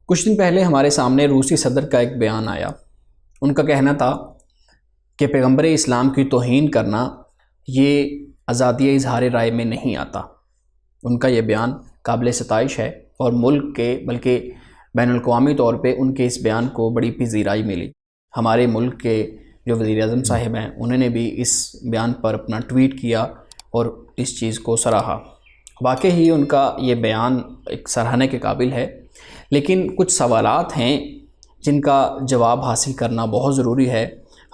کچھ دن پہلے ہمارے سامنے روسی صدر کا ایک بیان آیا۔ ان کا کہنا تھا کہ پیغمبر اسلام کی توہین کرنا یہ آزادی اظہار رائے میں نہیں آتا۔ ان کا یہ بیان قابل ستائش ہے اور ملک کے بلکہ بین الاقوامی طور پہ ان کے اس بیان کو بڑی پذیرائی ملی۔ ہمارے ملک کے جو وزیر اعظم صاحب ہیں انہوں نے بھی اس بیان پر اپنا ٹویٹ کیا اور اس چیز کو سراہا۔ واقعی ہی ان کا یہ بیان ایک سراہنے کے قابل ہے، لیکن کچھ سوالات ہیں جن کا جواب حاصل کرنا بہت ضروری ہے۔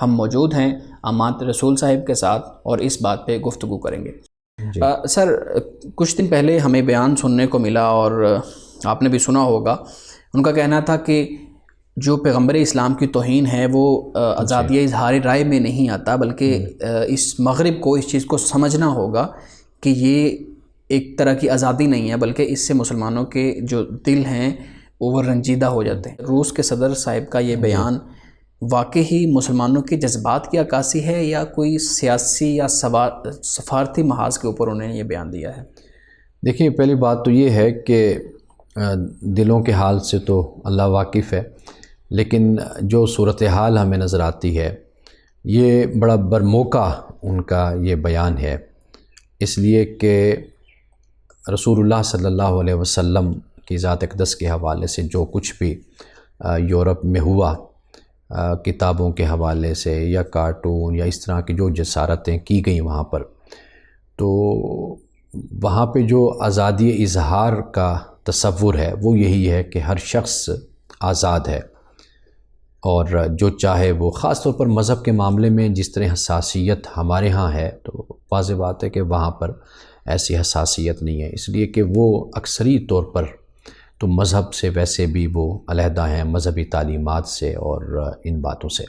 ہم موجود ہیں امانت رسول صاحب کے ساتھ اور اس بات پہ گفتگو کریں گے۔ سر، کچھ دن پہلے ہمیں بیان سننے کو ملا اور آپ نے بھی سنا ہوگا، ان کا کہنا تھا کہ جو پیغمبر اسلام کی توہین ہے وہ آزادی اظہار رائے میں نہیں آتا، بلکہ اس مغرب کو اس چیز کو سمجھنا ہوگا کہ یہ ایک طرح کی آزادی نہیں ہے، بلکہ اس سے مسلمانوں کے جو دل ہیں وہ رنجیدہ ہو جاتے ہیں۔ روس کے صدر صاحب کا یہ بیان واقعی ہی مسلمانوں کے جذبات کی عکاسی ہے یا کوئی سیاسی یا سفارتی محاذ کے اوپر انہوں نے یہ بیان دیا ہے؟ دیکھیں، پہلی بات تو یہ ہے کہ دلوں کے حال سے تو اللہ واقف ہے، لیکن جو صورتحال ہمیں نظر آتی ہے یہ بڑا برموقع ان کا یہ بیان ہے، اس لیے کہ رسول اللہ صلی اللہ علیہ وسلم کی ذات اقدس کے حوالے سے جو کچھ بھی یورپ میں ہوا، کتابوں کے حوالے سے یا کارٹون یا اس طرح کی جو جسارتیں کی گئیں وہاں پر، تو وہاں پہ جو آزادی اظہار کا تصور ہے وہ یہی ہے کہ ہر شخص آزاد ہے اور جو چاہے وہ، خاص طور پر مذہب کے معاملے میں جس طرح حساسیت ہمارے ہاں ہے تو واضح بات ہے کہ وہاں پر ایسی حساسیت نہیں ہے، اس لیے کہ وہ اکثری طور پر تو مذہب سے ویسے بھی وہ علیحدہ ہیں، مذہبی تعلیمات سے اور ان باتوں سے،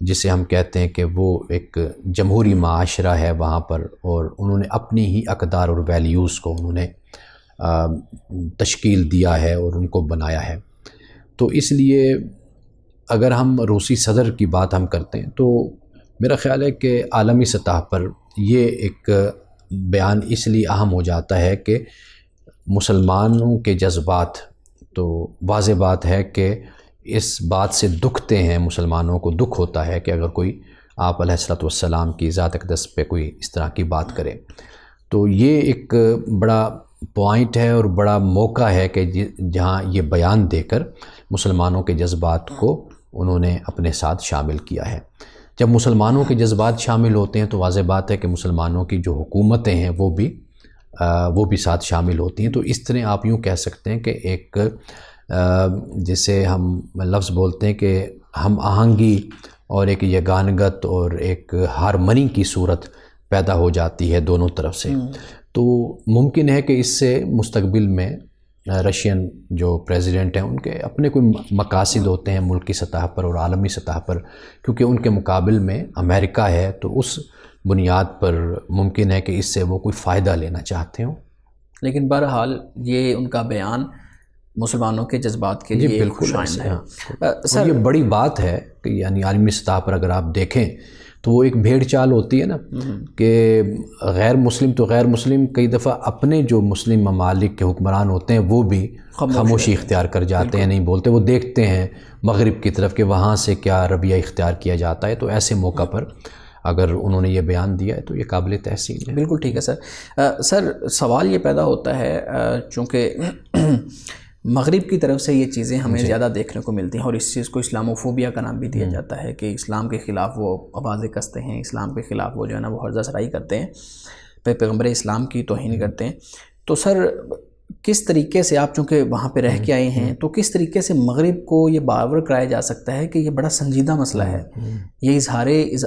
جسے ہم کہتے ہیں کہ وہ ایک جمہوری معاشرہ ہے وہاں پر، اور انہوں نے اپنی ہی اقدار اور ویلیوز کو انہوں نے تشکیل دیا ہے اور ان کو بنایا ہے۔ تو اس لیے اگر ہم روسی صدر کی بات ہم کرتے ہیں تو میرا خیال ہے کہ عالمی سطح پر یہ ایک بیان اس لیے اہم ہو جاتا ہے کہ مسلمانوں کے جذبات، تو واضح بات ہے کہ اس بات سے دکھتے ہیں، مسلمانوں کو دکھ ہوتا ہے کہ اگر کوئی آپ علیہ الصلوۃ والسلام کی ذات اقدس پہ کوئی اس طرح کی بات کرے، تو یہ ایک بڑا پوائنٹ ہے اور بڑا موقع ہے کہ جہاں یہ بیان دے کر مسلمانوں کے جذبات کو انہوں نے اپنے ساتھ شامل کیا ہے۔ جب مسلمانوں کے جذبات شامل ہوتے ہیں تو واضح بات ہے کہ مسلمانوں کی جو حکومتیں ہیں وہ بھی ساتھ شامل ہوتی ہیں۔ تو اس طرح آپ یوں کہہ سکتے ہیں کہ ایک جسے ہم لفظ بولتے ہیں کہ ہم آہنگی اور ایک یگانگت اور ایک ہارمنی کی صورت پیدا ہو جاتی ہے دونوں طرف سے۔ تو ممکن ہے کہ اس سے مستقبل میں رشین جو پریزیڈنٹ ہیں ان کے اپنے کوئی مقاصد ہوتے ہیں ملک کی سطح پر اور عالمی سطح پر، کیونکہ ان کے مقابل میں امریکہ ہے، تو اس بنیاد پر ممکن ہے کہ اس سے وہ کوئی فائدہ لینا چاہتے ہوں۔ لیکن بہرحال یہ ان کا بیان مسلمانوں کے جذبات کے لیے بالکل خوش ہے۔ سر، یہ بڑی بات ہے کہ یعنی عالمی سطح پر اگر آپ دیکھیں تو وہ ایک بھیڑ چال ہوتی ہے نا کہ غیر مسلم تو غیر مسلم کئی دفعہ اپنے جو مسلم ممالک کے حکمران ہوتے ہیں وہ بھی خاموشی اختیار کر جاتے ہیں، نہیں بولتے، وہ دیکھتے ہیں مغرب کی طرف کہ وہاں سے کیا رویہ اختیار کیا جاتا ہے۔ تو ایسے موقع پر اگر انہوں نے یہ بیان دیا ہے تو یہ قابل تحسین ہے۔ بالکل ٹھیک ہے سر۔ سر، سوال یہ پیدا ہوتا ہے چونکہ مغرب کی طرف سے یہ چیزیں ہمیں زیادہ دیکھنے کو ملتی ہیں اور اس چیز کو اسلاموفوبیا کا نام بھی دیا جاتا ہے کہ اسلام کے خلاف وہ آوازیں کستے ہیں، اسلام کے خلاف وہ جو ہے نا وہ حرزہ سرائی کرتے ہیں، پیغمبر اسلام کی توہین کرتے ہیں۔ تو سر، کس طریقے سے آپ چونکہ وہاں پہ رہ کے آئے ہیں تو کس طریقے سے مغرب کو یہ باور کرایا جا سکتا ہے کہ یہ بڑا سنجیدہ مسئلہ ہے، یہ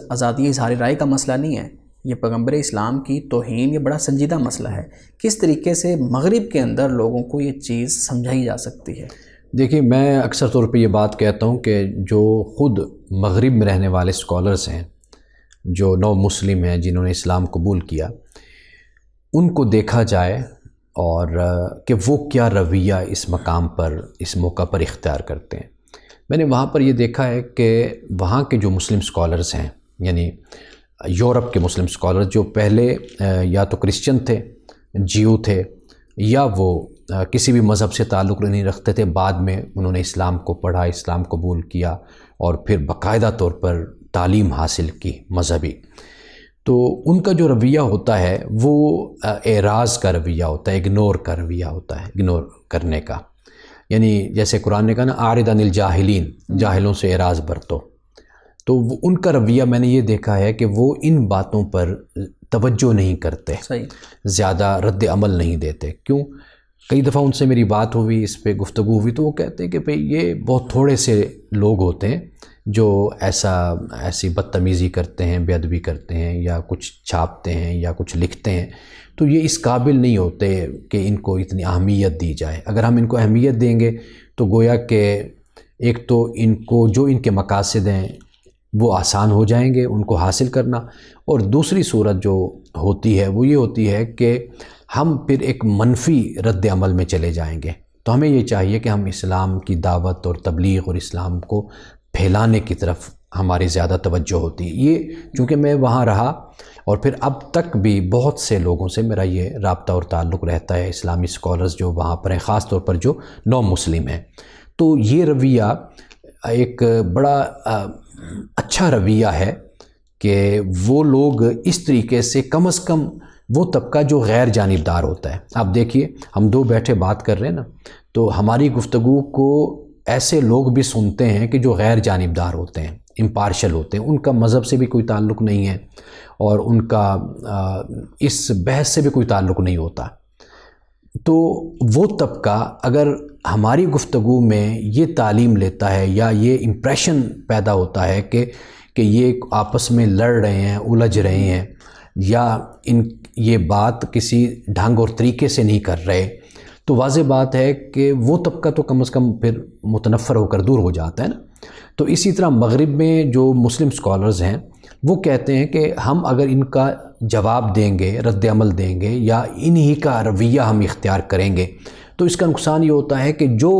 آزادی اظہار رائے کا مسئلہ نہیں ہے، یہ پیغمبر اسلام کی توہین یہ بڑا سنجیدہ مسئلہ ہے، کس طریقے سے مغرب کے اندر لوگوں کو یہ چیز سمجھائی جا سکتی ہے؟ دیکھیے، میں اکثر طور پہ یہ بات کہتا ہوں کہ جو خود مغرب میں رہنے والے اسکالرز ہیں، جو نو مسلم ہیں، جنہوں نے اسلام قبول کیا، ان کو دیکھا جائے اور کہ وہ کیا رویہ اس مقام پر، اس موقع پر اختیار کرتے ہیں۔ میں نے وہاں پر یہ دیکھا ہے کہ وہاں کے جو مسلم اسکالرز ہیں، یعنی یورپ کے مسلم اسکالر جو پہلے یا تو کرسچن تھے، جیو تھے، یا وہ کسی بھی مذہب سے تعلق نہیں رکھتے تھے، بعد میں انہوں نے اسلام کو پڑھا، اسلام قبول کیا اور پھر باقاعدہ طور پر تعلیم حاصل کی مذہبی. تو ان کا جو رویہ ہوتا ہے وہ اعراض کا رویہ ہوتا ہے، اگنور کا رویہ ہوتا ہے، اگنور کرنے کا. یعنی جیسے قرآن نے کہا نا اعرض عن الجاہلین، جاہلوں سے اعراض برتو. تو ان کا رویہ میں نے یہ دیکھا ہے کہ وہ ان باتوں پر توجہ نہیں کرتے، زیادہ رد عمل نہیں دیتے. کیوں؟ کئی دفعہ ان سے میری بات ہوئی، اس پہ گفتگو ہوئی، تو وہ کہتے ہیں کہ بھئی یہ بہت تھوڑے سے لوگ ہوتے ہیں جو ایسی بدتمیزی کرتے ہیں، بے ادبی کرتے ہیں، یا کچھ چھاپتے ہیں یا کچھ لکھتے ہیں، تو یہ اس قابل نہیں ہوتے کہ ان کو اتنی اہمیت دی جائے. اگر ہم ان کو اہمیت دیں گے تو گویا کہ ایک تو ان کو جو ان کے مقاصد ہیں وہ آسان ہو جائیں گے ان کو حاصل کرنا، اور دوسری صورت جو ہوتی ہے وہ یہ ہوتی ہے کہ ہم پھر ایک منفی رد عمل میں چلے جائیں گے. تو ہمیں یہ چاہیے کہ ہم اسلام کی دعوت اور تبلیغ اور اسلام کو پھیلانے کی طرف ہماری زیادہ توجہ ہوتی ہے. یہ چونکہ میں وہاں رہا اور پھر اب تک بھی بہت سے لوگوں سے میرا یہ رابطہ اور تعلق رہتا ہے، اسلامی اسکالرز جو وہاں پر ہیں، خاص طور پر جو نو مسلم ہیں. تو یہ رویہ ایک بڑا اچھا رویہ ہے کہ وہ لوگ اس طریقے سے کم از کم وہ طبقہ جو غیر جانبدار ہوتا ہے. آپ دیکھیے ہم دو بیٹھے بات کر رہے ہیں نا، تو ہماری گفتگو کو ایسے لوگ بھی سنتے ہیں کہ جو غیر جانبدار ہوتے ہیں، امپارشل ہوتے ہیں، ان کا مذہب سے بھی کوئی تعلق نہیں ہے اور ان کا اس بحث سے بھی کوئی تعلق نہیں ہوتا. تو وہ طبقہ اگر ہماری گفتگو میں یہ تعلیم لیتا ہے یا یہ امپریشن پیدا ہوتا ہے کہ یہ آپس میں لڑ رہے ہیں، الجھ رہے ہیں، یا یہ بات کسی ڈھنگ اور طریقے سے نہیں کر رہے، تو واضح بات ہے کہ وہ طبقہ تو کم از کم پھر متنفر ہو کر دور ہو جاتا ہے نا. تو اسی طرح مغرب میں جو مسلم اسکالرز ہیں وہ کہتے ہیں کہ ہم اگر ان کا جواب دیں گے، رد عمل دیں گے، یا انہی کا رویہ ہم اختیار کریں گے، تو اس کا نقصان یہ ہوتا ہے کہ جو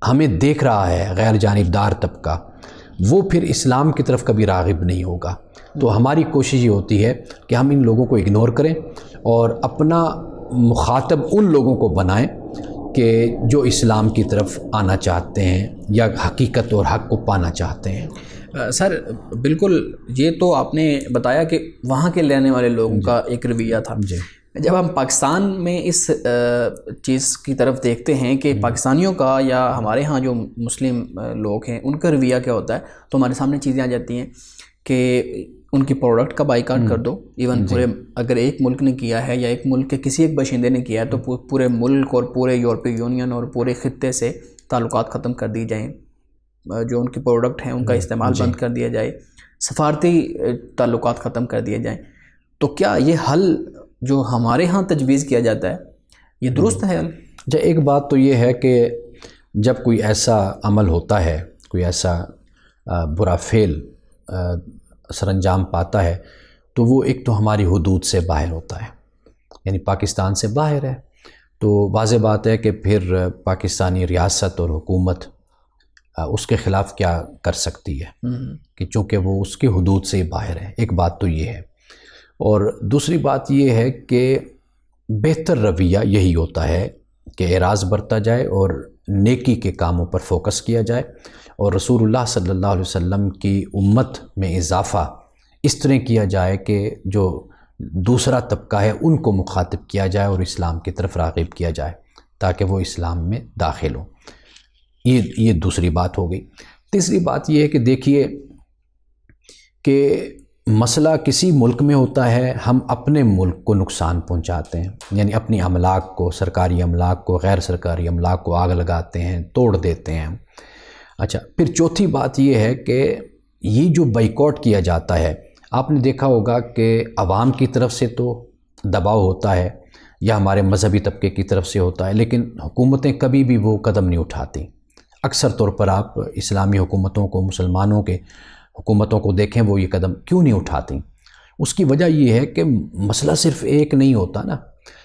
ہمیں دیکھ رہا ہے غیر جانبدار طبقہ، وہ پھر اسلام کی طرف کبھی راغب نہیں ہوگا. تو ہماری کوشش یہ ہوتی ہے کہ ہم ان لوگوں کو اگنور کریں اور اپنا مخاطب ان لوگوں کو بنائیں کہ جو اسلام کی طرف آنا چاہتے ہیں یا حقیقت اور حق کو پانا چاہتے ہیں. سر بالکل، یہ تو آپ نے بتایا کہ وہاں کے رہنے والے لوگوں کا ایک رویہ تھا. جب ہم پاکستان میں اس چیز کی طرف دیکھتے ہیں کہ پاکستانیوں کا یا ہمارے ہاں جو مسلم لوگ ہیں ان کا رویہ کیا ہوتا ہے، تو ہمارے سامنے چیزیں آ جاتی ہیں کہ ان کی پروڈکٹ کا بائیکاٹ کر دو. ایون پورے اگر ایک ملک نے کیا ہے یا ایک ملک کے کسی ایک باشندے نے کیا ہے تو پورے ملک اور پورے یورپی یونین اور پورے خطے سے تعلقات ختم کر دی جائیں، جو ان کی پروڈکٹ ہیں ان کا استعمال بند کر دیا جائے، سفارتی تعلقات ختم کر دیے جائیں. تو کیا یہ حل جو ہمارے ہاں تجویز کیا جاتا ہے یہ درست ہے حل؟ ایک بات تو یہ ہے کہ جب کوئی ایسا عمل ہوتا ہے، کوئی ایسا برا فعل سر انجام پاتا ہے، تو وہ ایک تو ہماری حدود سے باہر ہوتا ہے، یعنی پاکستان سے باہر ہے. تو واضح بات ہے کہ پھر پاکستانی ریاست اور حکومت اس کے خلاف کیا کر سکتی ہے کہ چونکہ وہ اس کی حدود سے باہر ہے. ایک بات تو یہ ہے، اور دوسری بات یہ ہے کہ بہتر رویہ یہی ہوتا ہے کہ اعراض برتا جائے اور نیکی کے کاموں پر فوکس کیا جائے، اور رسول اللہ صلی اللہ علیہ وسلم کی امت میں اضافہ اس طرح کیا جائے کہ جو دوسرا طبقہ ہے ان کو مخاطب کیا جائے اور اسلام کی طرف راغب کیا جائے تاکہ وہ اسلام میں داخل ہوں. یہ دوسری بات ہو گئی. تیسری بات یہ ہے کہ دیکھیے کہ مسئلہ کسی ملک میں ہوتا ہے، ہم اپنے ملک کو نقصان پہنچاتے ہیں، یعنی اپنی املاک کو، سرکاری املاک کو، غیر سرکاری املاک کو آگ لگاتے ہیں، توڑ دیتے ہیں. اچھا، پھر چوتھی بات یہ ہے کہ یہ جو بائیکاٹ کیا جاتا ہے، آپ نے دیکھا ہوگا کہ عوام کی طرف سے تو دباؤ ہوتا ہے یا ہمارے مذہبی طبقے کی طرف سے ہوتا ہے، لیکن حکومتیں کبھی بھی وہ قدم نہیں اٹھاتی. اکثر طور پر آپ اسلامی حکومتوں کو، مسلمانوں کے حکومتوں کو دیکھیں، وہ یہ قدم کیوں نہیں اٹھاتی؟ اس کی وجہ یہ ہے کہ مسئلہ صرف ایک نہیں ہوتا نا،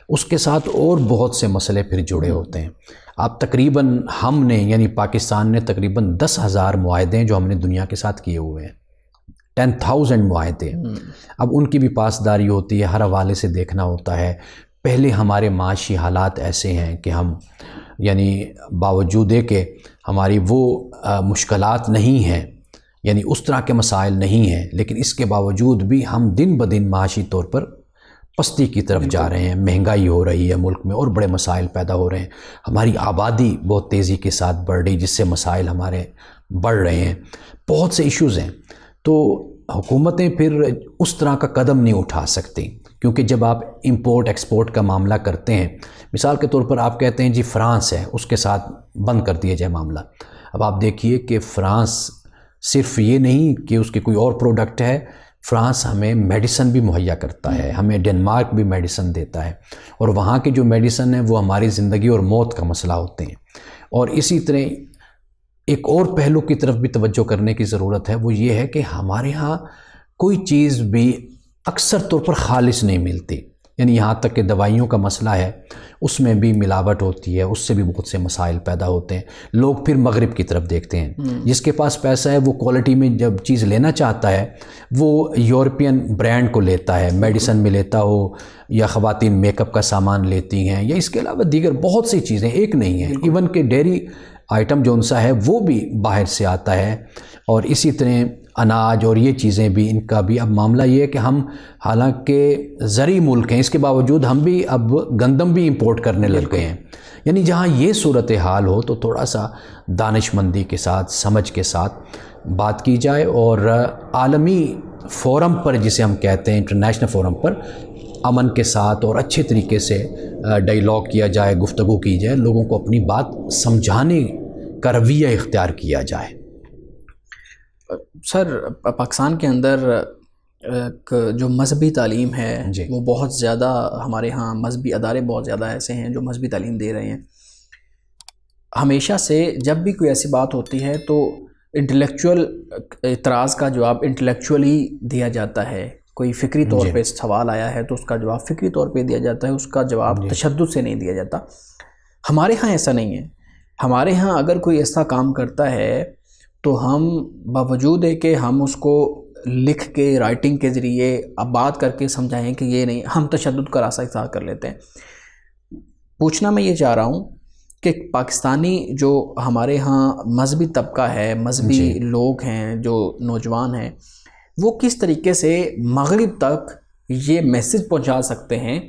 اس کے ساتھ اور بہت سے مسئلے پھر جڑے ہوتے ہیں. آپ تقریباً ہم نے یعنی پاکستان نے تقریباً 10,000 معاہدے جو ہم نے دنیا کے ساتھ کیے ہوئے ہیں، 10,000 معاہدے. اب ان کی بھی پاسداری ہوتی ہے، ہر حوالے سے دیکھنا ہوتا ہے، پہلے ہمارے معاشی حالات ایسے ہیں کہ ہم یعنی باوجود کہ ہماری وہ مشکلات نہیں ہیں، یعنی اس طرح کے مسائل نہیں ہیں، لیکن اس کے باوجود بھی ہم دن بدن معاشی طور پر پستی کی طرف جا رہے ہیں، مہنگائی ہو رہی ہے ملک میں اور بڑے مسائل پیدا ہو رہے ہیں، ہماری آبادی بہت تیزی کے ساتھ بڑھ رہی جس سے مسائل ہمارے بڑھ رہے ہیں، بہت سے ایشوز ہیں۔ تو حکومتیں پھر اس طرح کا قدم نہیں اٹھا سکتی، کیونکہ جب آپ امپورٹ ایکسپورٹ کا معاملہ کرتے ہیں، مثال کے طور پر آپ کہتے ہیں جی فرانس ہے، اس کے ساتھ بند کر دیا جائے معاملہ۔ اب آپ دیکھیے کہ فرانس صرف یہ نہیں کہ اس کے کوئی اور پروڈکٹ ہے، فرانس ہمیں میڈیسن بھی مہیا کرتا ہے، ہمیں ڈنمارک بھی میڈیسن دیتا ہے، اور وہاں کے جو میڈیسن ہیں وہ ہماری زندگی اور موت کا مسئلہ ہوتے ہیں۔ اور اسی طرح ایک اور پہلو کی طرف بھی توجہ کرنے کی ضرورت ہے، وہ یہ ہے کہ ہمارے ہاں کوئی چیز بھی اکثر طور پر خالص نہیں ملتی، یعنی یہاں تک کہ دوائیوں کا مسئلہ ہے، اس میں بھی ملاوٹ ہوتی ہے، اس سے بھی بہت سے مسائل پیدا ہوتے ہیں۔ لوگ پھر مغرب کی طرف دیکھتے ہیں، جس کے پاس پیسہ ہے وہ کوالٹی میں جب چیز لینا چاہتا ہے وہ یورپین برانڈ کو لیتا ہے، میڈیسن میں لیتا ہو یا خواتین میک اپ کا سامان لیتی ہیں، یا اس کے علاوہ دیگر بہت سی چیزیں، ایک نہیں ہیں، ایون کہ ڈیری آئٹم جو ان سا ہے وہ بھی باہر سے آتا ہے، اور اسی طرح اناج اور یہ چیزیں بھی، ان کا بھی اب معاملہ یہ ہے کہ ہم حالانکہ زرعی ملک ہیں، اس کے باوجود ہم بھی اب گندم بھی امپورٹ کرنے لگ گئے ہیں۔ یعنی جہاں یہ صورتحال ہو تو تھوڑا سا دانش مندی کے ساتھ، سمجھ کے ساتھ بات کی جائے، اور عالمی فورم پر جسے ہم کہتے ہیں انٹرنیشنل فورم پر امن کے ساتھ اور اچھے طریقے سے ڈائیلاگ کیا جائے، گفتگو کی جائے، لوگوں کو اپنی بات سمجھانے کا رویہ اختیار کیا جائے۔ سر، پاکستان کے اندر جو مذہبی تعلیم ہے جی، وہ بہت زیادہ، ہمارے ہاں مذہبی ادارے بہت زیادہ ایسے ہیں جو مذہبی تعلیم دے رہے ہیں۔ ہمیشہ سے جب بھی کوئی ایسی بات ہوتی ہے تو انٹلیکچوئل اعتراض کا جواب انٹلیکچولی دیا جاتا ہے، کوئی فکری طور پہ سوال آیا ہے تو اس کا جواب فکری طور پہ دیا جاتا ہے، اس کا جواب تشدد سے نہیں دیا جاتا۔ ہمارے ہاں ایسا نہیں ہے۔ ہمارے ہاں اگر کوئی ایسا کام کرتا ہے تو ہم باوجود ہے کہ ہم اس کو لکھ کے، رائٹنگ کے ذریعے اب بات کر کے سمجھائیں کہ یہ نہیں، ہم تشدد کا راستہ اختیار کر لیتے ہیں۔ پوچھنا میں یہ چاہ رہا ہوں کہ پاکستانی جو ہمارے ہاں مذہبی طبقہ ہے، مذہبی لوگ ہیں، جو نوجوان ہیں، وہ کس طریقے سے مغرب تک یہ میسج پہنچا سکتے ہیں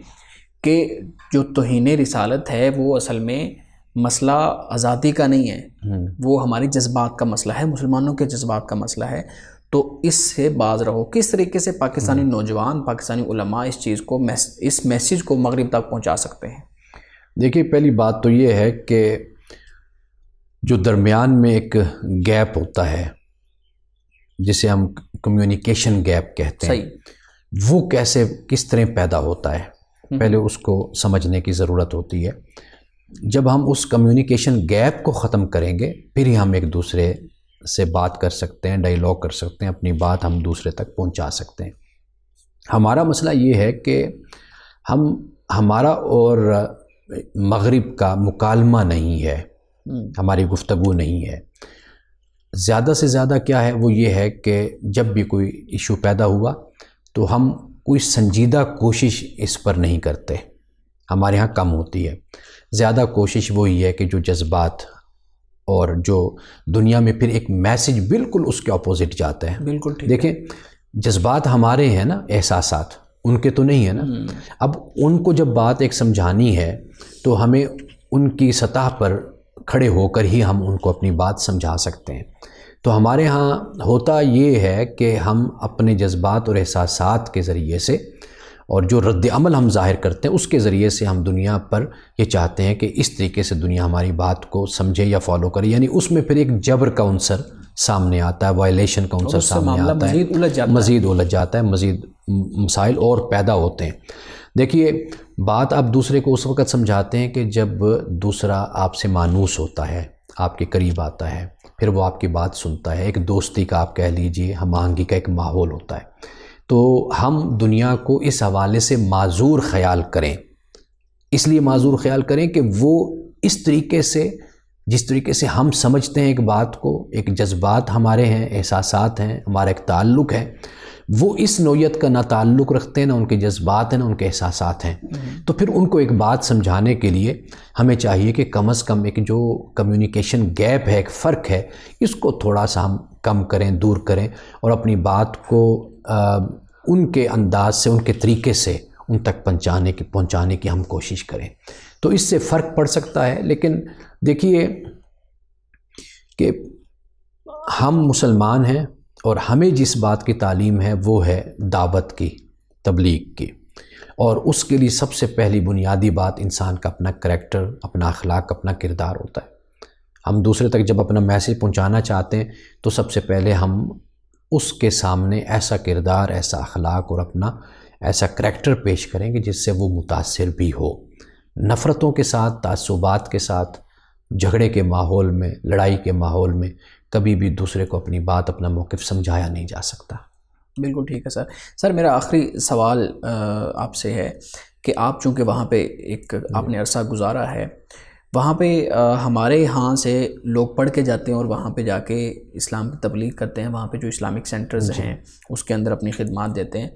کہ جو توہین رسالت ہے وہ اصل میں مسئلہ آزادی کا نہیں ہے، وہ ہمارے جذبات کا مسئلہ ہے، مسلمانوں کے جذبات کا مسئلہ ہے، تو اس سے باز رہو۔ کس طریقے سے پاکستانی نوجوان، پاکستانی علماء اس چیز کو، اس میسیج کو مغرب تک پہنچا سکتے ہیں؟ دیکھیے، پہلی بات تو یہ ہے کہ جو درمیان میں ایک گیپ ہوتا ہے جسے ہم کمیونیکیشن گیپ کہتے ہیں، وہ کس طرح پیدا ہوتا ہے، پہلے اس کو سمجھنے کی ضرورت ہوتی ہے۔ جب ہم اس کمیونیکیشن گیپ کو ختم کریں گے پھر ہی ہم ایک دوسرے سے بات کر سکتے ہیں، ڈائیلاگ کر سکتے ہیں، اپنی بات ہم دوسرے تک پہنچا سکتے ہیں۔ ہمارا مسئلہ یہ ہے کہ ہمارا اور مغرب کا مکالمہ نہیں ہے، ہماری گفتگو نہیں ہے۔ زیادہ سے زیادہ کیا ہے وہ یہ ہے کہ جب بھی کوئی ایشو پیدا ہوا تو ہم کوئی سنجیدہ کوشش اس پر نہیں کرتے، ہمارے ہاں کم ہوتی ہے۔ زیادہ کوشش وہی ہے کہ جو جذبات اور جو دنیا میں پھر ایک میسج بالکل اس کے اپوزٹ جاتا ہے۔ بالکل ٹھیک۔ دیکھیں، جذبات ہمارے ہیں نا، احساسات ان کے تو نہیں ہے نا۔ اب ان کو جب بات ایک سمجھانی ہے تو ہمیں ان کی سطح پر کھڑے ہو کر ہی ہم ان کو اپنی بات سمجھا سکتے ہیں۔ تو ہمارے ہاں ہوتا یہ ہے کہ ہم اپنے جذبات اور احساسات کے ذریعے سے اور جو رد عمل ہم ظاہر کرتے ہیں اس کے ذریعے سے ہم دنیا پر یہ چاہتے ہیں کہ اس طریقے سے دنیا ہماری بات کو سمجھے یا فالو کرے، یعنی اس میں پھر ایک جبر کا عنصر سامنے آتا ہے، وائلیشن کا عنصر سامنے آتا ہے، مزید الجھ جاتا ہے، مزید مسائل اور پیدا ہوتے ہیں۔ دیکھیے، بات آپ دوسرے کو اس وقت سمجھاتے ہیں کہ جب دوسرا آپ سے مانوس ہوتا ہے، آپ کے قریب آتا ہے، پھر وہ آپ کی بات سنتا ہے، ایک دوستی کا آپ کہہ لیجئے، ہم آہنگی کا ایک ماحول ہوتا ہے۔ تو ہم دنیا کو اس حوالے سے معذور خیال کریں، اس لیے معذور خیال کریں کہ وہ اس طریقے سے جس طریقے سے ہم سمجھتے ہیں ایک بات کو، ایک جذبات ہمارے ہیں، احساسات ہیں، ہمارا ایک تعلق ہے، وہ اس نوعیت کا نہ تعلق رکھتے ہیں، نہ ان کے جذبات ہیں، نہ ان کے احساسات ہیں. تو پھر ان کو ایک بات سمجھانے کے لیے ہمیں چاہیے کہ کم از کم ایک جو کمیونیکیشن گیپ ہے، ایک فرق ہے، اس کو تھوڑا سا ہم کم کریں، دور کریں، اور اپنی بات کو ان کے انداز سے، ان کے طریقے سے ان تک پہنچانے کی ہم کوشش کریں. تو اس سے فرق پڑ سکتا ہے. لیکن دیکھیے کہ ہم مسلمان ہیں، اور ہمیں جس بات کی تعلیم ہے وہ ہے دعوت کی، تبلیغ کی، اور اس کے لیے سب سے پہلی بنیادی بات انسان کا اپنا کریکٹر، اپنا اخلاق، اپنا کردار ہوتا ہے. ہم دوسرے تک جب اپنا میسیج پہنچانا چاہتے ہیں تو سب سے پہلے ہم اس کے سامنے ایسا کردار، ایسا اخلاق اور اپنا ایسا کریکٹر پیش کریں کہ جس سے وہ متاثر بھی ہو. نفرتوں کے ساتھ، تعصبات کے ساتھ، جھگڑے کے ماحول میں، لڑائی کے ماحول میں کبھی بھی دوسرے کو اپنی بات، اپنا موقف سمجھایا نہیں جا سکتا. بالکل ٹھیک ہے سر. میرا آخری سوال آپ سے ہے کہ آپ چونکہ وہاں پہ ایک آپ نے عرصہ گزارا ہے، وہاں پہ ہمارے ہاں سے لوگ پڑھ کے جاتے ہیں اور وہاں پہ جا کے اسلام کی تبلیغ کرتے ہیں. وہاں پہ جو اسلامک سینٹرز ہیں اس کے اندر اپنی خدمات دیتے ہیں.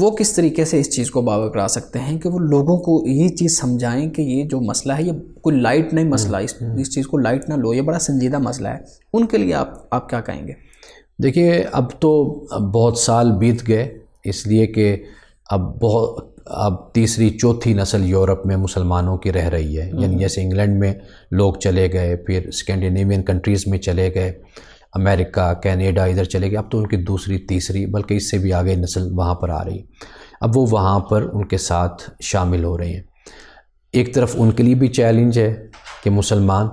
وہ کس طریقے سے اس چیز کو باور کرا سکتے ہیں کہ وہ لوگوں کو یہ چیز سمجھائیں کہ یہ جو مسئلہ ہے یہ کوئی لائٹ نہیں مسئلہ، اس چیز کو لائٹ نہ لو، یہ بڑا سنجیدہ مسئلہ ہے. ان کے لیے آپ کیا کہیں گے؟ دیکھیے اب تو بہت سال بیت گئے، اس لیے کہ اب تیسری چوتھی نسل یورپ میں مسلمانوں کی رہ رہی ہے. یعنی جیسے انگلینڈ میں لوگ چلے گئے، پھر اسکینڈینیوین کنٹریز میں چلے گئے، امریکہ، کینیڈا ادھر چلے گئے. اب تو ان کی دوسری، تیسری، بلکہ اس سے بھی آگے نسل وہاں پر آ رہی. اب وہ وہاں پر ان کے ساتھ شامل ہو رہے ہیں. ایک طرف ان کے لیے بھی چیلنج ہے کہ مسلمان،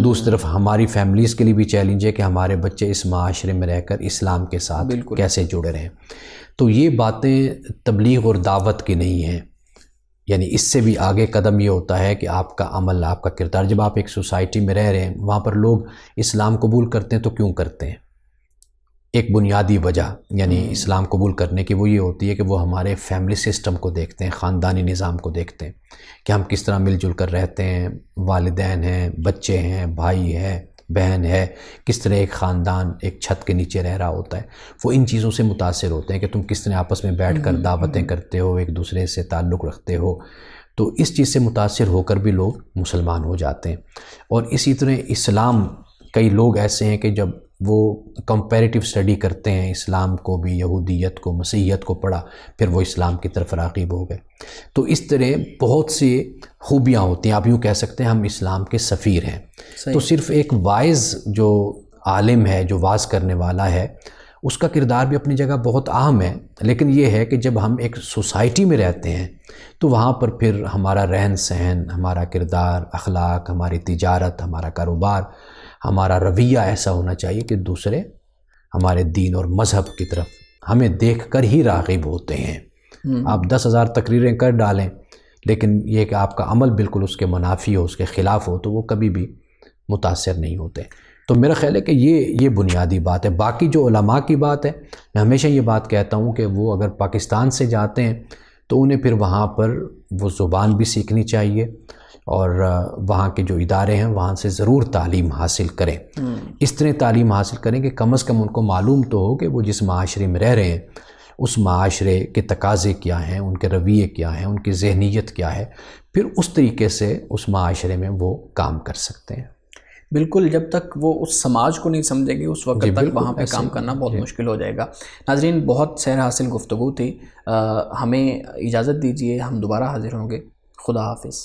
دوسری طرف ہماری فیملیز کے لیے بھی چیلنج ہے کہ ہمارے بچے اس معاشرے میں رہ کر اسلام کے ساتھ کیسے جڑے رہیں. تو یہ باتیں تبلیغ اور دعوت کی نہیں ہیں. یعنی اس سے بھی آگے قدم یہ ہوتا ہے کہ آپ کا عمل، آپ کا کردار. جب آپ ایک سوسائٹی میں رہ رہے ہیں، وہاں پر لوگ اسلام قبول کرتے ہیں تو کیوں کرتے ہیں؟ ایک بنیادی وجہ یعنی اسلام قبول کرنے کی وہ یہ ہوتی ہے کہ وہ ہمارے فیملی سسٹم کو دیکھتے ہیں، خاندانی نظام کو دیکھتے ہیں کہ ہم کس طرح مل جل کر رہتے ہیں، والدین ہیں، بچے ہیں، بھائی ہیں، بہن ہے، کس طرح ایک خاندان ایک چھت کے نیچے رہ رہا ہوتا ہے. وہ ان چیزوں سے متاثر ہوتے ہیں کہ تم کس طرح آپس میں بیٹھ کر دعوتیں کرتے ہو، ایک دوسرے سے تعلق رکھتے ہو. تو اس چیز سے متاثر ہو کر بھی لوگ مسلمان ہو جاتے ہیں. اور اسی طرح اسلام، کئی لوگ ایسے ہیں کہ جب وہ کمپیریٹیو اسٹڈی کرتے ہیں اسلام کو بھی، یہودیت کو، مسیحیت کو پڑھا، پھر وہ اسلام کی طرف راغب ہو گئے. تو اس طرح بہت سی خوبیاں ہوتی ہیں. آپ یوں کہہ سکتے ہیں ہم اسلام کے سفیر ہیں. تو صرف ایک واعظ جو عالم ہے، جو واعظ کرنے والا ہے، اس کا کردار بھی اپنی جگہ بہت اہم ہے. لیکن یہ ہے کہ جب ہم ایک سوسائٹی میں رہتے ہیں تو وہاں پر پھر ہمارا رہن سہن، ہمارا کردار، اخلاق، ہماری تجارت، ہمارا کاروبار، ہمارا رویہ ایسا ہونا چاہیے کہ دوسرے ہمارے دین اور مذہب کی طرف ہمیں دیکھ کر ہی راغب ہوتے ہیں. آپ 10,000 تقریریں کر ڈالیں، لیکن یہ کہ آپ کا عمل بالکل اس کے منافی ہو، اس کے خلاف ہو، تو وہ کبھی بھی متاثر نہیں ہوتے. تو میرا خیال ہے کہ یہ بنیادی بات ہے. باقی جو علماء کی بات ہے، میں ہمیشہ یہ بات کہتا ہوں کہ وہ اگر پاکستان سے جاتے ہیں تو انہیں پھر وہاں پر وہ زبان بھی سیکھنی چاہیے، اور وہاں کے جو ادارے ہیں وہاں سے ضرور تعلیم حاصل کریں. اس طرح تعلیم حاصل کریں کہ کم از کم ان کو معلوم تو ہو کہ وہ جس معاشرے میں رہ رہے ہیں اس معاشرے کے تقاضے کیا ہیں، ان کے رویے کیا ہیں، ان کی ذہنیت کیا ہے. پھر اس طریقے سے اس معاشرے میں وہ کام کر سکتے ہیں. بالکل، جب تک وہ اس سماج کو نہیں سمجھیں گے اس وقت تک وہاں پہ کام کرنا بہت مشکل ہو جائے گا. ناظرین، بہت سیر حاصل گفتگو تھی. ہمیں اجازت دیجیے، ہم دوبارہ حاضر ہوں گے. خدا حافظ.